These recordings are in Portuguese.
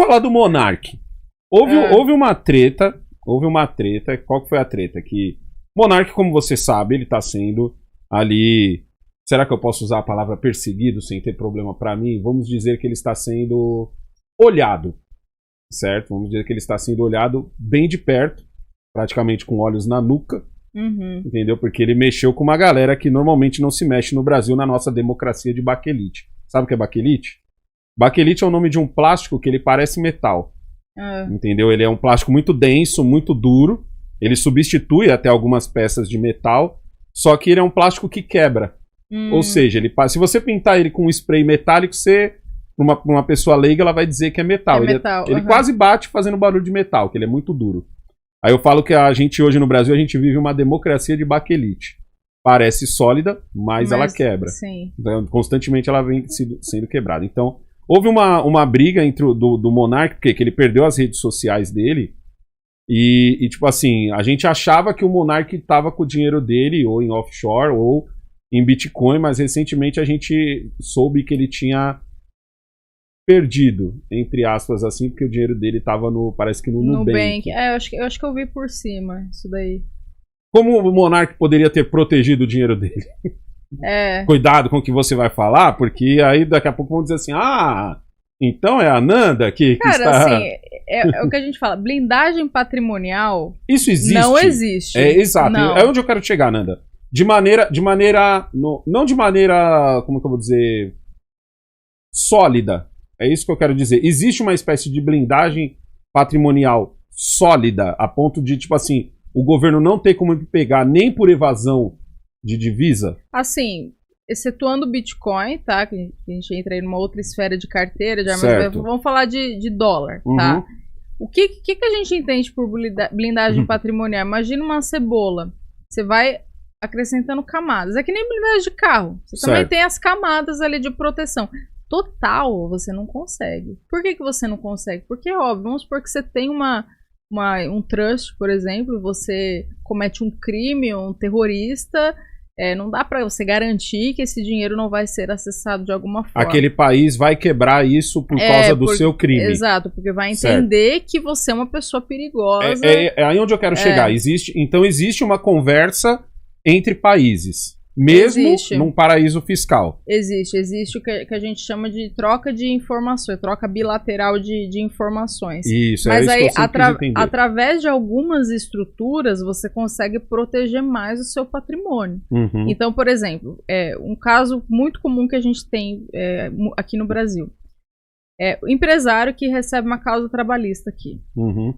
falar do Monark. Houve uma treta. Qual que foi a treta? Que Monark, como você sabe, ele tá sendo ali... Será que eu posso usar a palavra perseguido sem ter problema pra mim? Vamos dizer que ele está sendo olhado, certo? Vamos dizer que ele está sendo olhado bem de perto, praticamente com olhos na nuca, entendeu? Porque ele mexeu com uma galera que normalmente não se mexe no Brasil na nossa democracia de baquelite. Sabe o que é baquelite? Baquelite é o nome de um plástico que ele parece metal, entendeu? Ele é um plástico muito denso, muito duro, ele substitui até algumas peças de metal, só que ele é um plástico que quebra. Ou seja, se você pintar ele com um spray metálico, uma pessoa leiga, ela vai dizer que é metal. Ele quase bate fazendo barulho de metal, que ele é muito duro. Aí eu falo que a gente hoje no Brasil, a gente vive uma democracia de baquelite. Parece sólida, mas ela quebra. Sim. Então, constantemente ela vem sendo quebrada. Então, houve uma briga entre do Monark, porque ele perdeu as redes sociais dele. E tipo assim, a gente achava que o Monark estava com o dinheiro dele, ou em offshore, ou em Bitcoin, mas recentemente a gente soube que ele tinha perdido, entre aspas, assim, porque o dinheiro dele estava parece que no Nubank. Eu acho que eu vi por cima isso daí. Como o Monark poderia ter protegido o dinheiro dele? Cuidado com o que você vai falar, porque aí daqui a pouco vão dizer assim, então é a Nanda que Cara, está... assim, é o que a gente fala, blindagem patrimonial... Isso existe? Não existe. Exato, não. É onde eu quero chegar, Nanda. Não de maneira, como que eu vou dizer, sólida. É isso que eu quero dizer. Existe uma espécie de blindagem patrimonial sólida, a ponto de, tipo assim, o governo não ter como pegar nem por evasão de divisa? Assim, excetuando o Bitcoin, tá? Que a gente entra aí numa outra esfera de carteira, mas vamos falar de dólar, tá? O que a gente entende por blindagem patrimonial? Imagina uma cebola. Você vai acrescentando camadas. É que nem blindagem de carro. Você também tem as camadas ali de proteção. Total, você não consegue. Por que você não consegue? Porque, óbvio, vamos supor que você tem um trust, por exemplo, você comete um crime, um terrorista, não dá pra você garantir que esse dinheiro não vai ser acessado de alguma forma. Aquele país vai quebrar isso por causa do seu crime. Exato, porque vai entender que você é uma pessoa perigosa. É aí onde eu quero chegar. Então existe uma conversa entre países, mesmo num paraíso fiscal. Existe o que a gente chama de troca de informações, troca bilateral de informações. Isso, mas isso aí, que eu sempre quis entender. Através de algumas estruturas, você consegue proteger mais o seu patrimônio. Então, por exemplo, um caso muito comum que a gente tem aqui no Brasil. O empresário que recebe uma causa trabalhista aqui.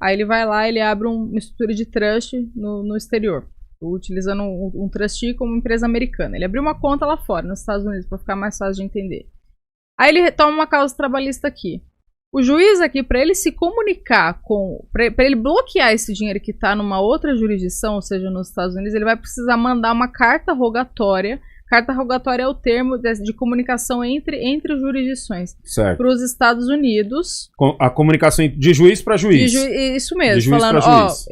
Aí ele vai lá, ele abre uma estrutura de trust no exterior, utilizando um trustee como empresa americana. Ele abriu uma conta lá fora, nos Estados Unidos, para ficar mais fácil de entender. Aí ele toma uma causa trabalhista aqui. O juiz aqui, para ele se comunicar para ele bloquear esse dinheiro que está numa outra jurisdição, ou seja, nos Estados Unidos, ele vai precisar mandar uma carta rogatória. Carta rogatória é o termo de comunicação entre jurisdições. Para os Estados Unidos. A comunicação de juiz para juiz. Isso mesmo. De juiz falando, juiz.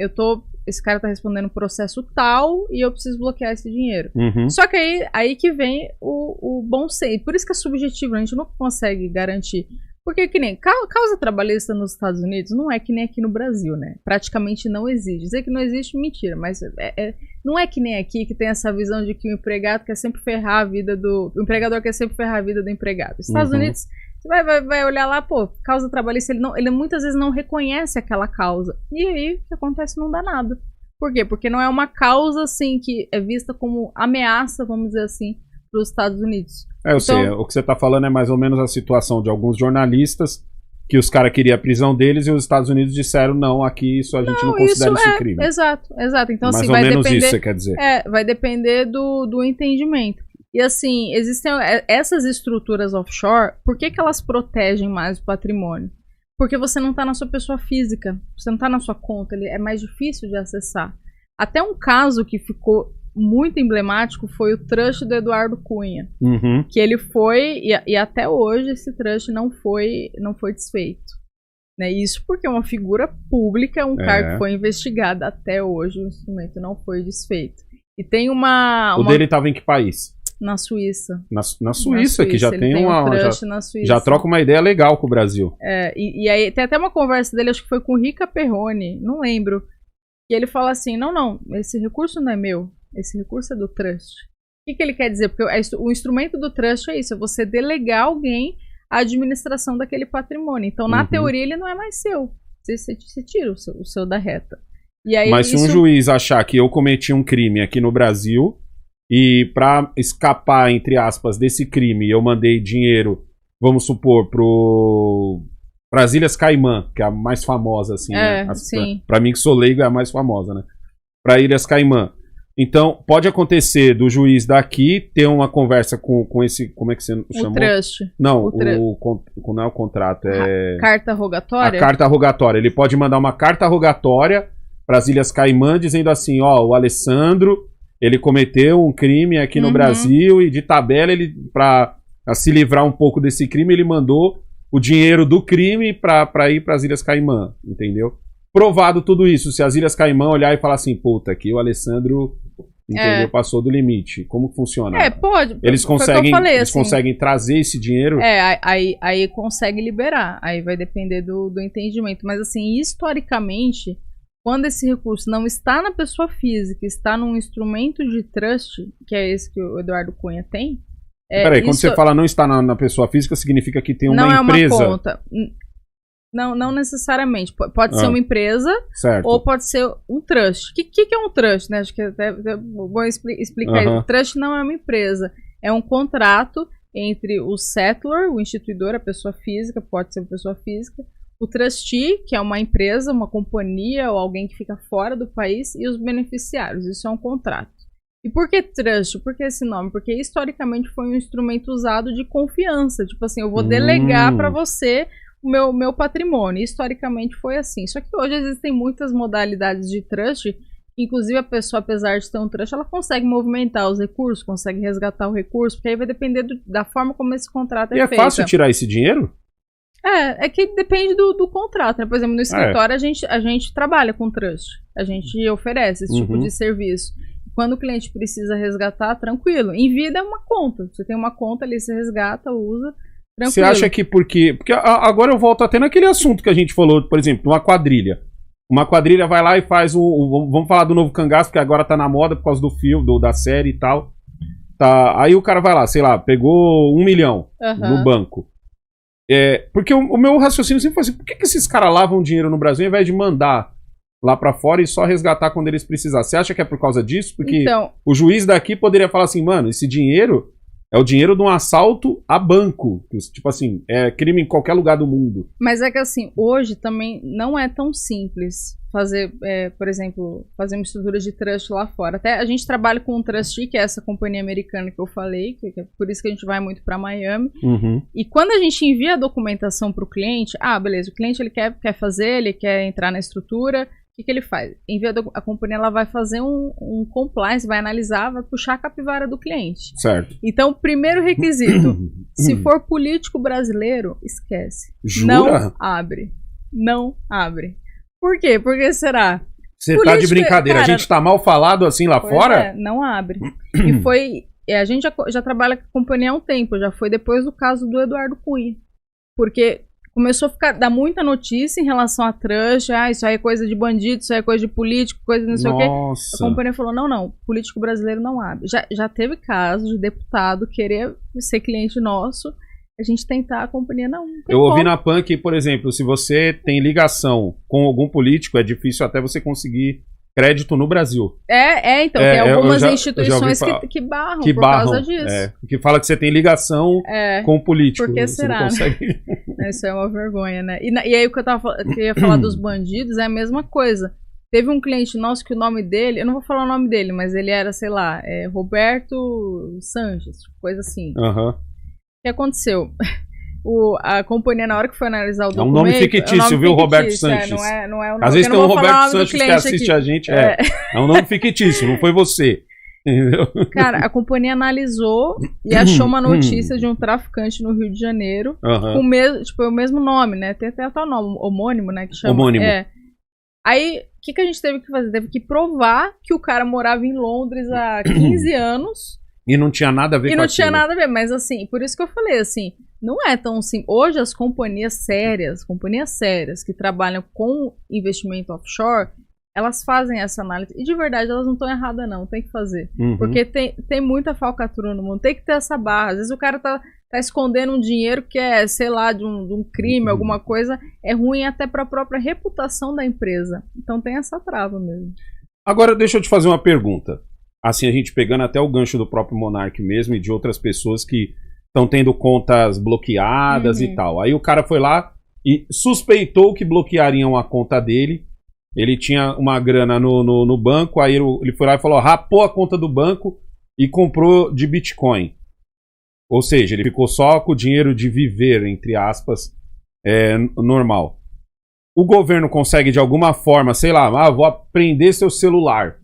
Esse cara tá respondendo um processo tal e eu preciso bloquear esse dinheiro. Só que aí que vem o bom senso. Por isso que é subjetivo, a gente não consegue garantir. Porque que nem causa trabalhista nos Estados Unidos não é que nem aqui no Brasil, né? Praticamente não existe. Dizer que não existe, mentira, mas não é que nem aqui que tem essa visão de que o empregado quer sempre ferrar a vida o empregador quer sempre ferrar a vida do empregado. Nos Estados Unidos, você vai olhar lá, causa trabalhista, ele muitas vezes não reconhece aquela causa. E aí, o que acontece? Não dá nada. Por quê? Porque não é uma causa, assim, que é vista como ameaça, vamos dizer assim, para os Estados Unidos. Eu sei, o que você está falando é mais ou menos a situação de alguns jornalistas que os caras queriam a prisão deles e os Estados Unidos disseram, não, aqui isso a gente não considera isso crime. Exato. Então, mais assim, ou menos isso você quer dizer. Vai depender do entendimento. E assim, existem essas estruturas offshore, por que elas protegem mais o patrimônio? Porque você não está na sua pessoa física, você não está na sua conta, é mais difícil de acessar. Até um caso que ficou muito emblemático foi o trust do Eduardo Cunha, que ele foi, e até hoje esse trust não foi desfeito. Né? Isso porque é uma figura pública, um cara que foi investigado até hoje, o instrumento não foi desfeito. E tem O dele estava em que país? Na Suíça. Na Suíça, que já tem uma... crush na Suíça. Já troca uma ideia que já tem uma... crush na Suíça. Já troca uma ideia legal com o Brasil. E aí tem até uma conversa dele, acho que foi com o Rica Perrone, não lembro. E ele fala assim, não, esse recurso não é meu, esse recurso é do trust. O que ele quer dizer? Porque o instrumento do trust é isso, é você delegar alguém a administração daquele patrimônio. Então, na teoria, ele não é mais seu. Você tira o seu da reta. E aí, mas se um juiz achar que eu cometi um crime aqui no Brasil e para escapar, entre aspas, desse crime, eu mandei dinheiro, vamos supor, para as Ilhas Caimã, que é a mais famosa, assim, né? Para mim que sou leigo é a mais famosa, né? Para Ilhas Caimã. Então, pode acontecer do juiz daqui ter uma conversa com esse... Como é que você chamou? O trust. Não, não é o contrato, é... Carta rogatória? A carta rogatória. Ele pode mandar uma carta rogatória para as Ilhas Caimã dizendo assim, o Alessandro, ele cometeu um crime aqui no Brasil e de tabela, ele para se livrar um pouco desse crime, ele mandou o dinheiro do crime para ir para as Ilhas Caimã, entendeu? Provado tudo isso, se as Ilhas Caimã olhar e falar assim, puta, aqui o Alessandro, entendeu, passou do limite. Como funciona? Pode. Eles conseguem trazer esse dinheiro? Aí consegue liberar. Aí vai depender do entendimento. Mas assim, historicamente, quando esse recurso não está na pessoa física, está num instrumento de trust, que é esse que o Eduardo Cunha tem. Peraí, quando você fala não está na pessoa física, significa que tem uma empresa. Não é uma conta. Não necessariamente. Pode ser uma empresa, certo, ou pode ser um trust. O que é um trust, né? Acho que até vou explicar isso. O trust não é uma empresa. É um contrato entre o settlor, o instituidor, a pessoa física, pode ser uma pessoa física, o trustee, que é uma empresa, uma companhia ou alguém que fica fora do país, e os beneficiários. Isso é um contrato. E por que trust? Por que esse nome? Porque historicamente foi um instrumento usado de confiança. Tipo assim, eu vou delegar para você o meu patrimônio. Historicamente foi assim. Só que hoje existem muitas modalidades de trust. Inclusive a pessoa, apesar de ter um trust, ela consegue movimentar os recursos, consegue resgatar o recurso, porque aí vai depender da forma como esse contrato é feito. E é fácil tirar esse dinheiro? É que depende do contrato, né? Por exemplo, no escritório a gente trabalha com trust. A gente oferece esse tipo de serviço. Quando o cliente precisa resgatar, tranquilo. Em vida é uma conta. Você tem uma conta ali, você resgata, usa, tranquilo. Você acha que porque agora eu volto até naquele assunto que a gente falou, por exemplo, uma quadrilha. Uma quadrilha vai lá e faz vamos falar do novo cangaço, porque agora tá na moda por causa do filme, da série e tal. Tá, aí o cara vai lá, sei lá, pegou 1 milhão no banco. Porque o meu raciocínio sempre foi assim, por que esses caras lavam dinheiro no Brasil ao invés de mandar lá pra fora e só resgatar quando eles precisarem? Você acha que é por causa disso? Porque o juiz daqui poderia falar assim, mano, esse dinheiro é o dinheiro de um assalto a banco. Tipo assim, é crime em qualquer lugar do mundo. Mas é que assim, hoje também não é tão simples fazer, por exemplo, fazer uma estrutura de trust lá fora. Até a gente trabalha com um trustee, que é essa companhia americana que eu falei, que é por isso que a gente vai muito para Miami. E quando a gente envia a documentação para o cliente, beleza, o cliente ele quer fazer, ele quer entrar na estrutura, o que ele faz? Envia a companhia, ela vai fazer um compliance, vai analisar, vai puxar a capivara do cliente. Certo. Então, primeiro requisito, se for político brasileiro, esquece. Jura? Não abre. Não abre. Por quê? Por que será? Você tá de brincadeira. Cara, a gente tá mal falado assim lá fora? Não abre. E a gente já trabalha com a companhia há um tempo, já foi depois do caso do Eduardo Cunha. Porque começou a dar muita notícia em relação a trust, isso aí é coisa de bandido, isso aí é coisa de político, coisa não sei o quê. A companhia falou, não, político brasileiro não abre. Já teve caso de deputado querer ser cliente nosso, a gente tentar, a companhia não Eu ouvi na PAN que, por exemplo, se você tem ligação com algum político, é difícil até você conseguir crédito no Brasil. Então, tem algumas instituições que barram por causa disso. Que fala que você tem ligação com o político. Por que será? Não consegue... Isso é uma vergonha, né? E aí o que eu ia falar dos bandidos é a mesma coisa. Teve um cliente nosso que o nome dele, eu não vou falar o nome dele, mas ele era, sei lá, Roberto Sanches, coisa assim. O que aconteceu? A companhia, na hora que foi analisar o documento... É um nome fictício, viu, Roberto Sanches? Não é o nome. Às vezes tem um Roberto Sanches que assiste a gente. É um nome fictício, não foi você. Entendeu? Cara, a companhia analisou e achou uma notícia de um traficante no Rio de Janeiro com o mesmo nome, né? Tem até o nome homônimo, né? Que chama. Homônimo. Aí, o que a gente teve que fazer? Teve que provar que o cara morava em Londres há 15 anos E não tinha nada a ver com aquilo. E não tinha nada a ver, mas assim, por isso que eu falei, assim, não é tão simples. Hoje as companhias sérias que trabalham com investimento offshore, elas fazem essa análise. E de verdade, elas não estão erradas não, tem que fazer. Porque tem muita falcatrua no mundo, tem que ter essa barra. Às vezes o cara tá escondendo um dinheiro que é, sei lá, de um crime, alguma coisa, é ruim até para a própria reputação da empresa. Então tem essa trava mesmo. Agora deixa eu te fazer uma pergunta. Assim, a gente pegando até o gancho do próprio Monark mesmo e de outras pessoas que estão tendo contas bloqueadas e tal. Aí o cara foi lá e suspeitou que bloqueariam a conta dele. Ele tinha uma grana no banco, aí ele foi lá e falou, rapou a conta do banco e comprou de Bitcoin. Ou seja, ele ficou só com o dinheiro de viver, entre aspas, normal. O governo consegue de alguma forma, sei lá, vou apreender seu celular.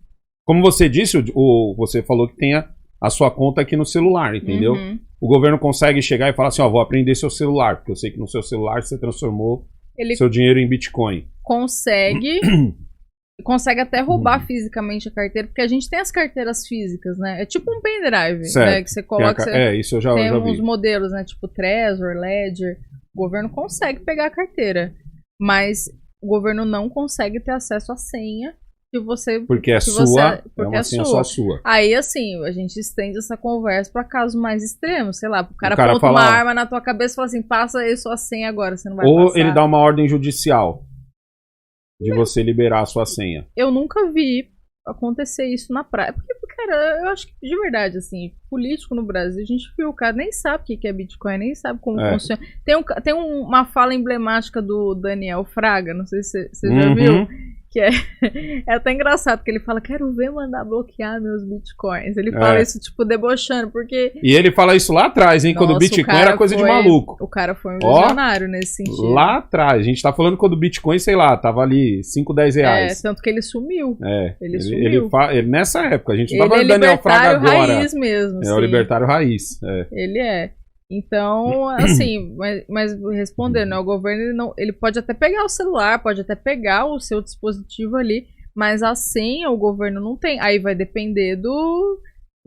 Como você disse, você falou que tem a sua conta aqui no celular, entendeu? O governo consegue chegar e falar assim, vou apreender seu celular, porque eu sei que no seu celular você transformou seu dinheiro em Bitcoin. Consegue até roubar fisicamente a carteira, porque a gente tem as carteiras físicas, né? É tipo um pendrive, né? Que você coloca... isso eu já tem vi. uns modelos, né? Tipo Trezor, Ledger. O governo consegue pegar a carteira, mas o governo não consegue ter acesso à senha que você... Porque é sua, é uma senha só sua. Aí, assim, a gente estende essa conversa para casos mais extremos, sei lá, o cara aponta uma arma na tua cabeça e fala assim, passa aí sua senha agora, você não vai passar. Ou ele dá uma ordem judicial de você liberar a sua senha. Eu nunca vi acontecer isso na praia. Porque, cara, eu acho que de verdade, assim, político no Brasil, a gente viu, o cara nem sabe o que é Bitcoin, nem sabe como funciona. Tem uma fala emblemática do Daniel Fraga, não sei se você já viu, que é até engraçado, que ele fala, quero ver mandar bloquear meus Bitcoins. Ele fala isso, tipo, debochando, porque... E ele fala isso lá atrás, hein, quando o Bitcoin era coisa de maluco. O cara foi um visionário nesse sentido. Lá atrás, a gente tá falando quando o Bitcoin, sei lá, tava ali 5, 10 reais. Tanto que ele sumiu. Ele sumiu. Ele nessa época, a gente não tá falando do Daniel Fraga agora. Ele é libertário raiz mesmo. É o libertário raiz. Ele é. Então, assim, mas respondendo, né, o governo ele pode até pegar o celular, pode até pegar o seu dispositivo ali, mas a senha o governo não tem. Aí vai depender do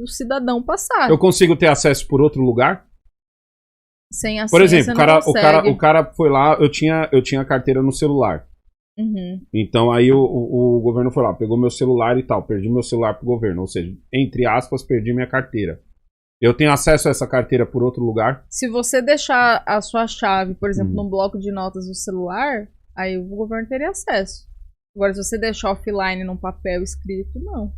cidadão passar. Eu consigo ter acesso por outro lugar? Sem a por senha, exemplo, o cara foi lá, eu tinha a carteira no celular. Então aí o governo foi lá, pegou meu celular e tal, perdi meu celular pro governo, ou seja, entre aspas, perdi minha carteira. Eu tenho acesso a essa carteira por outro lugar? Se você deixar a sua chave, por exemplo, num bloco de notas do celular, aí o governo teria acesso. Agora, se você deixar offline num papel escrito, não.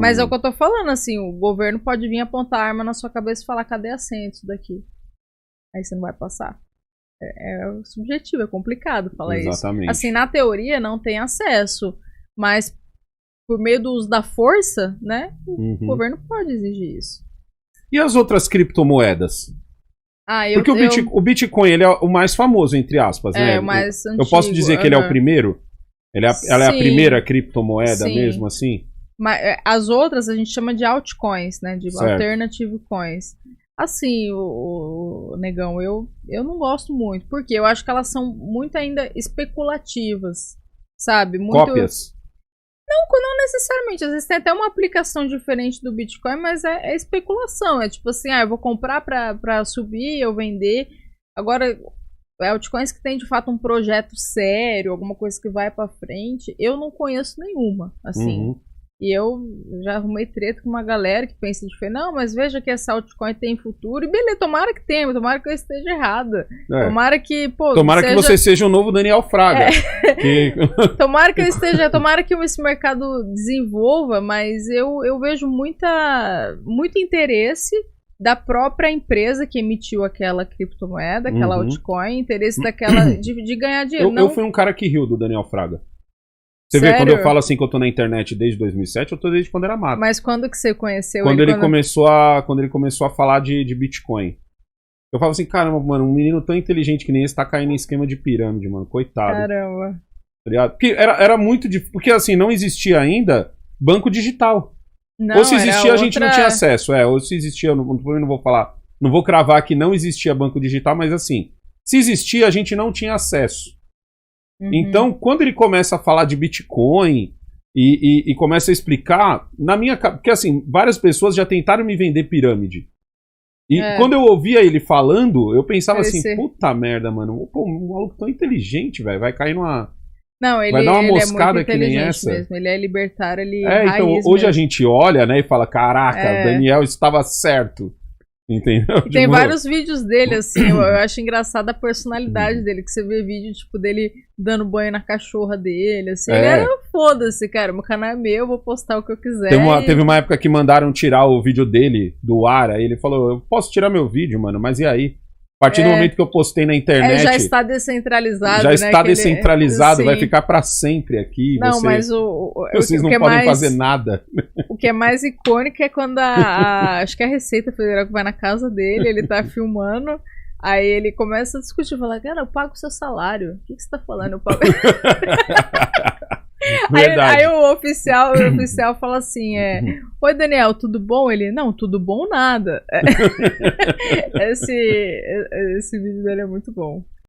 Mas é o que eu tô falando, assim, o governo pode vir apontar a arma na sua cabeça e falar, cadê a senha disso daqui? Aí você não vai passar. É subjetivo, é complicado falar Exatamente. isso. Assim, na teoria não tem acesso, mas por meio do uso da força, né, o governo pode exigir isso. E as outras criptomoedas? Porque o Bitcoin ele é o mais famoso, entre aspas, né? O mais antigo. Eu posso dizer que ele é o primeiro? Ela é a primeira criptomoeda mesmo, assim? Mas as outras a gente chama de altcoins, né? De alternative coins. Assim, o Negão, eu não gosto muito, porque eu acho que elas são muito ainda especulativas, sabe? Cópias? Não necessariamente. Às vezes tem até uma aplicação diferente do Bitcoin, mas é especulação. É tipo assim, eu vou comprar pra subir, eu vender. Agora, altcoins que tem de fato um projeto sério, alguma coisa que vai pra frente, eu não conheço nenhuma, assim. E eu já arrumei treta com uma galera que pensa diferente. Não, mas veja que essa altcoin tem futuro. E beleza, tomara que tenha, tomara que eu esteja errada. Tomara que, que você seja o novo Daniel Fraga. Tomara que eu tomara que esse mercado desenvolva, mas eu vejo muito interesse da própria empresa que emitiu aquela criptomoeda, aquela altcoin, interesse daquela de ganhar dinheiro. Eu fui um cara que riu do Daniel Fraga. Você vê, quando eu falo assim que eu tô na internet desde 2007, eu tô desde quando era mato. Mas quando que você conheceu ele? Quando ele começou a falar de Bitcoin. Eu falo assim, caramba, mano, um menino tão inteligente que nem esse tá caindo em esquema de pirâmide, mano, coitado. Caramba. Tá ligado? Porque era muito difícil, porque assim, não existia ainda banco digital. Não, ou se existia, a gente não tinha acesso. Ou se existia, eu não vou falar, não vou cravar que não existia banco digital, mas assim, se existia, a gente não tinha acesso. Então, quando ele começa a falar de Bitcoin, e começa a explicar na minha... Porque assim, várias pessoas já tentaram me vender pirâmide. E quando eu ouvia ele falando, eu pensava assim, puta merda, mano, pô, um maluco tão inteligente, velho, vai cair numa... Não, ele, vai dar uma ele moscada é muito que nem essa. Mesmo. Ele é libertário, ele então hoje mesmo. A gente olha, né, e fala, caraca, Daniel estava certo. Entendeu? E tem vários vídeos dele, assim, eu acho engraçada a personalidade dele, que você vê vídeo, tipo, dele dando banho na cachorra dele, assim, ele era foda-se, cara, meu canal é meu, eu vou postar o que eu quiser. Teve uma época que mandaram tirar o vídeo dele do ar, aí ele falou, eu posso tirar meu vídeo, mano, mas e aí? A partir do momento que eu postei na internet... já está descentralizado, já está descentralizado, vai ficar pra sempre aqui. Não, mas vocês não podem fazer nada. O que é mais icônico é quando acho que a Receita Federal que vai na casa dele, ele tá filmando, aí ele começa a discutir, fala, cara, eu pago o seu salário. O que você tá falando? Eu pago... Aí o oficial fala assim, oi Daniel, tudo bom? Ele, não, tudo bom nada. Esse vídeo dele é muito bom.